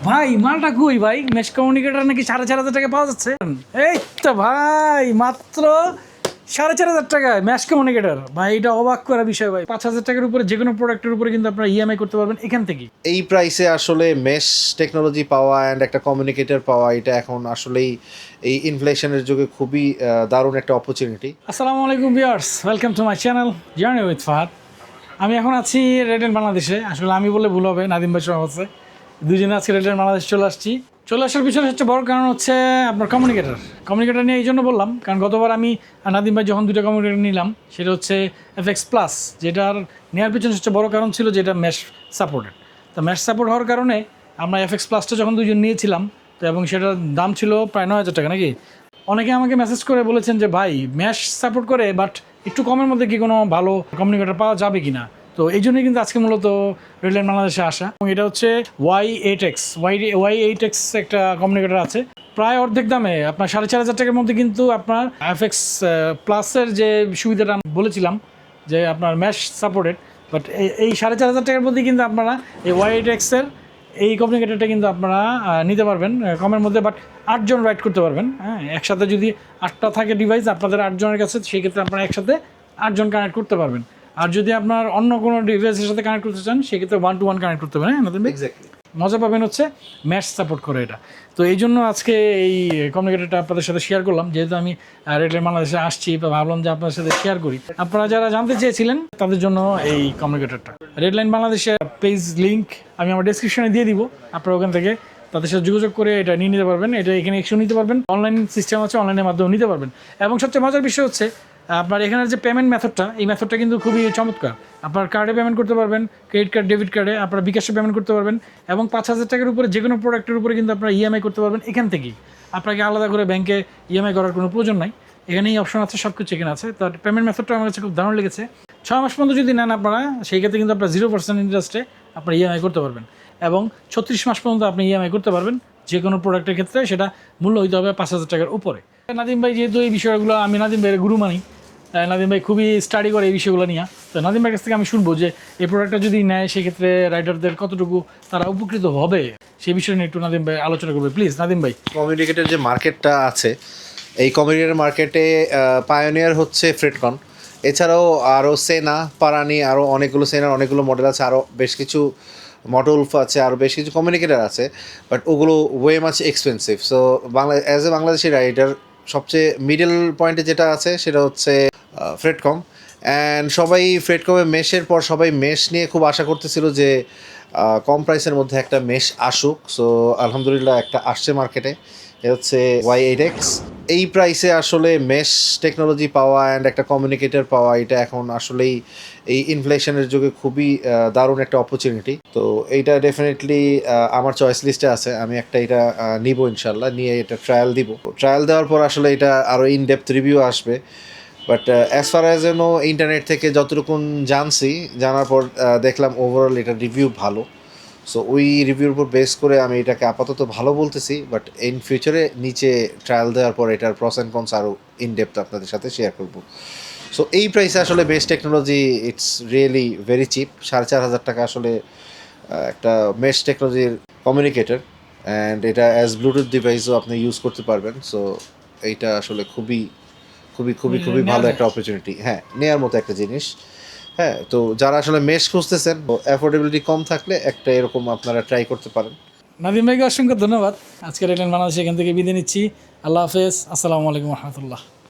ভাই মালটা কই ভাই? মেশ কমিউনিকেটর নাকি 4,500 টাকা পাওয়া যাচ্ছে। এই তো ভাই মাত্র 4,500 টাকায় মেশ কমিউনিকেটর। ভাই এটা অবাক করা বিষয় ভাই। 5,000 টাকার উপরে যে কোনো প্রোডাক্টের উপরে কিন্তু আপনারা ইএমআই করতে পারবেন এখান থেকেই। এই প্রাইসে আসলে মেশ টেকনোলজি পাওয়া অ্যান্ড একটা কমিউনিকেটর পাওয়া, এটা এখন আসলেই এই ইনফ্লেশনের যুগে খুবই দারুণ একটা অপরচুনিটি। আসসালামু আলাইকুম viewers, welcome to my channel journey with Fahad. আমি এখন আছি রেডেন বাংলাদেশে। আসলে আমি বলে ভুল হবে, নাদিম ভাই সহ আছে। দুজনে আজকে রেডেন বাংলাদেশ চলে আসছি। চলে আসার পিছনে সবচেয়ে বড় কারণ হচ্ছে আপনার কমিউনিকেটর নিয়ে এই জন্য বললাম, কারণ গতবার আমি আর নাদিম ভাই যখন দুটো কমিউনিকেটর নিলাম, সেটা হচ্ছে FX প্লাস, যেটার নেওয়ার পিছনে সবচেয়ে বড় কারণ ছিল যেটা মেশ সাপোর্টেড। তো মেশ সাপোর্ট হওয়ার কারণে আমরা FX প্লাসটা যখন দুজন নিয়েছিলাম, তো এবং সেটার দাম ছিল প্রায় 9,000 টাকা নাকি। অনেকে আমাকে মেসেজ করে বলেছেন যে ভাই ম্যাশ সাপোর্ট করে, বাট একটু কমের মধ্যে কি কোনো ভালো কমিউনিকেটর পাওয়া যাবে কি না। তো এই জন্যই কিন্তু আজকে মূলত রেডলাইন বাংলাদেশে আসা। এবং এটা হচ্ছে Y8X একটা কমিউনিকেটর আছে প্রায় অর্ধেক দামে, আপনার 4,500 টাকার মধ্যে কিন্তু আপনার FX প্লাসের যে সুবিধাটা বলেছিলাম যে আপনার ম্যাশ সাপোর্টেড, বাট এই 4,500 টাকার মধ্যে কিন্তু আপনারা এই Y8X-এর এই কমিউনিকেটরটা কিন্তু আপনারা নিতে পারবেন কমের মধ্যে, বাট 8 জন রাইড করতে পারবেন। হ্যাঁ, একসাথে যদি 8টা থাকে ডিভাইস আপনাদের 8 জনের কাছে, সেই ক্ষেত্রে আপনারা একসাথে 8 জন কানেক্ট করতে পারবেন। আর যদি আপনার অন্য কোনো ডিভাইসের সাথে কানেক্ট করতে চান, সেক্ষেত্রে 1-to-1 কানেক্ট করতে পারেন। এক্স্যাক্টলি মজা পাবেন হচ্ছে ম্যাশ সাপোর্ট করে এটা। তো এই জন্য আজকে এই কমিউনিকেটরটা আপনাদের সাথে শেয়ার করলাম, যেহেতু আমি রেডলাইন বাংলাদেশে আসছি, বা ভাবলাম যে আপনাদের সাথে শেয়ার করি। আপনারা যারা জানতে চেয়েছিলেন তাদের জন্য এই কমিউনিকেটরটা। রেডলাইন বাংলাদেশের পেজ লিঙ্ক আমি আমার ডেসক্রিপশনে দিয়ে দিব, আপনারা ওখান থেকে তাদের সাথে যোগাযোগ করে এটা নিয়ে নিতে পারবেন। এটা এখানে এক্সচেঞ্জ নিতে পারবেন, অনলাইন সিস্টেম আছে, অনলাইনের মাধ্যমে নিতে পারবেন। এবং সবচেয়ে মজার বিষয় হচ্ছে আপনার এখানের যে পেমেন্ট মেথডটা, এই মেথডটা কিন্তু খুবই চমৎকার। আপনার কার্ডে পেমেন্ট করতে পারবেন, ক্রেডিট কার্ড, ডেবিট কার্ডে, আপনার বিকাশে পেমেন্ট করতে পারবেন, এবং 5,000 টাকার উপরে যে কোনো প্রোডাক্টের উপরে কিন্তু আপনারা ইএমআই করতে পারবেন এখান থেকেই। আপনাকে আলাদা করে ব্যাংকে ইএমআই করার কোনো প্রয়োজন নাই, এখানেই অপশন আছে, সব কিছু এখানে আছে। তার পেমেন্ট মেথডটা আমার কাছে খুব দারুণ লেগেছে। 6 মাস পর্যন্ত যদি নেন আপনারা, সেই ক্ষেত্রে কিন্তু আপনার 0% ইন্টারেস্টে আপনার ইএমআই করতে পারবেন, এবং 36 মাস পর্যন্ত আপনি ইএমআই করতে পারবেন যে কোনো প্রোডাক্টের ক্ষেত্রে। সেটা মূল্য হইতে হবে 5,000 টাকার উপরে। নাদিম ভাই যেহেতু এই বিষয়গুলো, আমি নাদিম ভাইয়ের গুরু মানি, নাদিম ভাই খুবই স্টাডি করে এই বিষয়গুলো নিয়ে। তো নাদিম ভাইয়ের কাছ থেকে আমি শুনবো যে এই প্রোডাক্টটা যদি নেয়, সেক্ষেত্রে রাইডারদের কতটুকু তারা উপকৃত হবে, সেই বিষয় নিয়ে একটু নাদিম ভাই আলোচনা করবে। প্লিজ নাদিম ভাই। কমিউনিকেটর যে মার্কেটটা আছে, এই কমিউনিকেটর মার্কেটে পায়োনিয়ার হচ্ছে ফ্রেডকন। এছাড়াও আরও সেনা, পারানি, আরও অনেকগুলো সেনার অনেকগুলো মডেল আছে, আরও বেশ কিছু মডেলফ আছে, আরও বেশ কিছু কমিউনিকেটর আছে, বাট ওগুলো way much expensive. So as a Bangladeshi rider সবচেয়ে মিডল পয়েন্টে যেটা আছে সেটা হচ্ছে ফ্রেডকম। অ্যান্ড সবাই ফ্রেডকমে মেশের পর সবাই মেশ নিয়ে খুব আশা করতেছিল যে কম প্রাইসের মধ্যে একটা মেশ আসুক। সো আলহামদুলিল্লাহ একটা আসছে মার্কেটে, এটা হচ্ছে Y8X। এই প্রাইসে আসলে মেশ টেকনোলজি পাওয়া অ্যান্ড একটা কমিউনিকেটর পাওয়া, এটা এখন আসলেই এই ইনফ্লেশনের যুগে খুবই দারুণ একটা অপরচুনিটি। তো এইটা ডেফিনেটলি আমার চয়েস লিস্টে আছে। আমি একটা এটা নিব ইনশাল্লাহ, নিয়ে এটা ট্রায়াল দিব। ট্রায়াল দেওয়ার পর আসলে এটা আরও ইনডেপথ রিভিউ আসবে। But as far as internet থেকে যতটুকু জানছি, জানার পর দেখলাম ওভারঅল এটা রিভিউ ভালো। সো ওই রিভিউর উপর বেস করে আমি এটাকে আপাতত ভালো বলতেছি, বাট ইন ফিউচারে নিচে ট্রায়াল দেওয়ার পর এটার প্রস অ্যান্ড কনস আরও ইনডেপথ আপনাদের সাথে শেয়ার করব। সো এই প্রাইসে আসলে best technology, it's really very chip. 4,500 টাকা আসলে একটা মেশ টেকনোলজির কমিউনিকেটর, অ্যান্ড এটা অ্যাজ ব্লুটুথ ডিভাইসও আপনি ইউজ করতে পারবেন। সো এইটা আসলে খুবই খুবই খুবই খুবই ভালো একটা অপরচুনিটি। হ্যাঁ, নেওয়ার মতো একটা জিনিস। হ্যাঁ, তো যারা আসলে মেশ খুঁজতেছেন, অ্যাফোর্ডেবিলিটি কম থাকলে একটা এরকম আপনারা ট্রাই করতে পারেন। নাদিম ভাইকে অসংখ্য ধন্যবাদ। আজকে রেডলাইন বাংলাদেশ এখান থেকে বিদায় নিচ্ছি। আল্লাহ হাফেজ, আসসালামু আলাইকুম রহমতুল্লাহ।